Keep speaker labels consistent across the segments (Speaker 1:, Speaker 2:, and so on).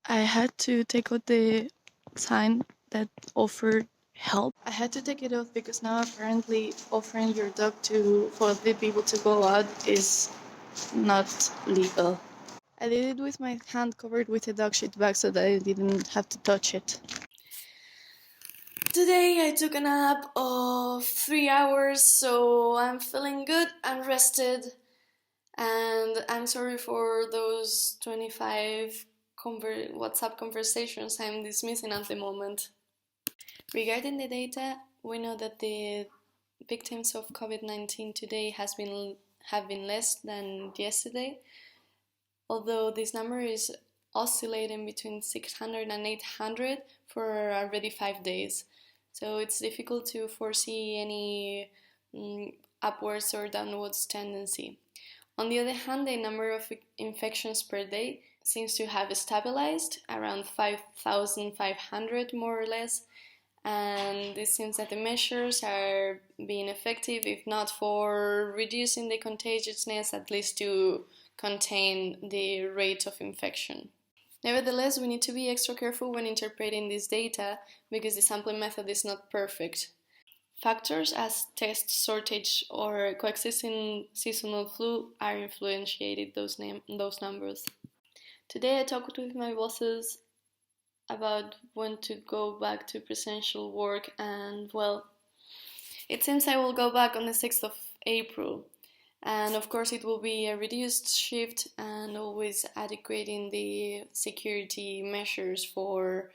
Speaker 1: I had to take out the sign that offered help. I had to take it off because now apparently offering your dog for the people to go out is not legal. I did it with my hand covered with a dog shit bag so that I didn't have to touch it. Today I took a nap of 3 hours, so I'm feeling good and rested. And I'm sorry for those 25 WhatsApp conversations I'm dismissing at the moment. Regarding the data, we know that the victims of COVID-19 today have been less than yesterday, although this number is oscillating between 600 and 800 for already 5 days. So it's difficult to foresee any upwards or downwards tendency. On the other hand, the number of infections per day seems to have stabilized around 5,500 more or less, and it seems that the measures are being effective, if not for reducing the contagiousness, at least to contain the rate of infection. Nevertheless, we need to be extra careful when interpreting this data because the sampling method is not perfect. Factors as test shortage or coexisting seasonal flu are influenciating those numbers. Today I talked with my bosses about when to go back to presential work, and well, it seems I will go back on the 6th of April. And of course it will be a reduced shift and always adequating the security measures for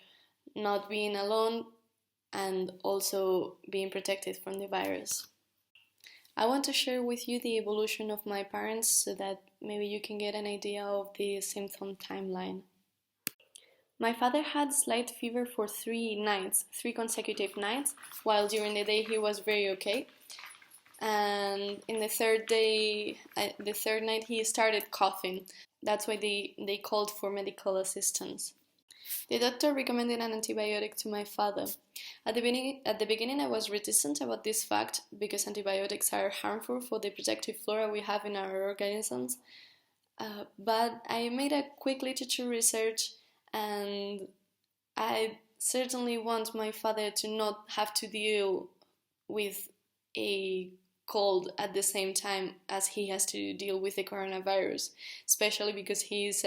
Speaker 1: not being alone and also being protected from the virus. I want to share with you the evolution of my parents so that maybe you can get an idea of the symptom timeline. My father had slight fever for 3 consecutive nights, while during the day he was very okay. And in the third night he started coughing. That's why they called for medical assistance. The doctor recommended an antibiotic to my father. At the beginning I was reticent about this fact because antibiotics are harmful for the protective flora we have in our organisms. But I made a quick literature research, and I certainly want my father to not have to deal with a cold at the same time as he has to deal with the coronavirus, especially because he's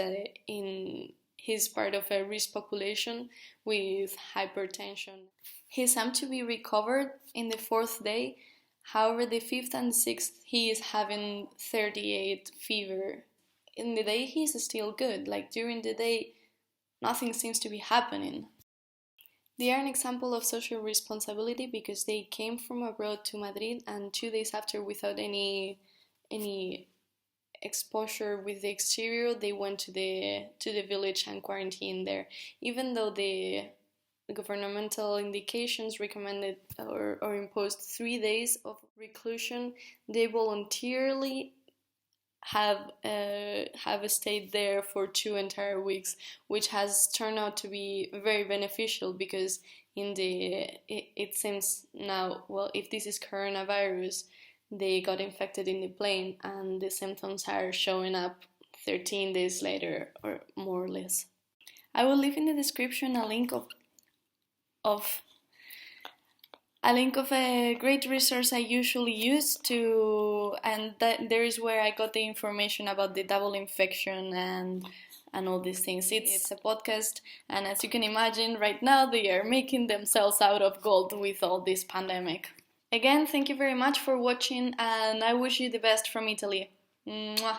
Speaker 1: part of a risk population with hypertension. He's aimed to be recovered in the 4th day. However, the 5th and 6th he is having 38 fever. In the day he's still good, like during the day nothing seems to be happening. They are an example of social responsibility because they came from abroad to Madrid, and 2 days after, without any exposure with the exterior, they went to the village and quarantined there. Even though the governmental indications recommended or imposed 3 days of reclusion, they voluntarily have stayed there for 2 entire weeks, which has turned out to be very beneficial because it seems now, well, if this is coronavirus, they got infected in the plane and the symptoms are showing up 13 days later or more or less. I will leave in the description a link of a great resource I usually use and there is where I got the information about the double infection and all these things. It's a podcast, and as you can imagine, right now they are making themselves out of gold with all this pandemic. Again, thank you very much for watching, and I wish you the best from Italy. Mwah.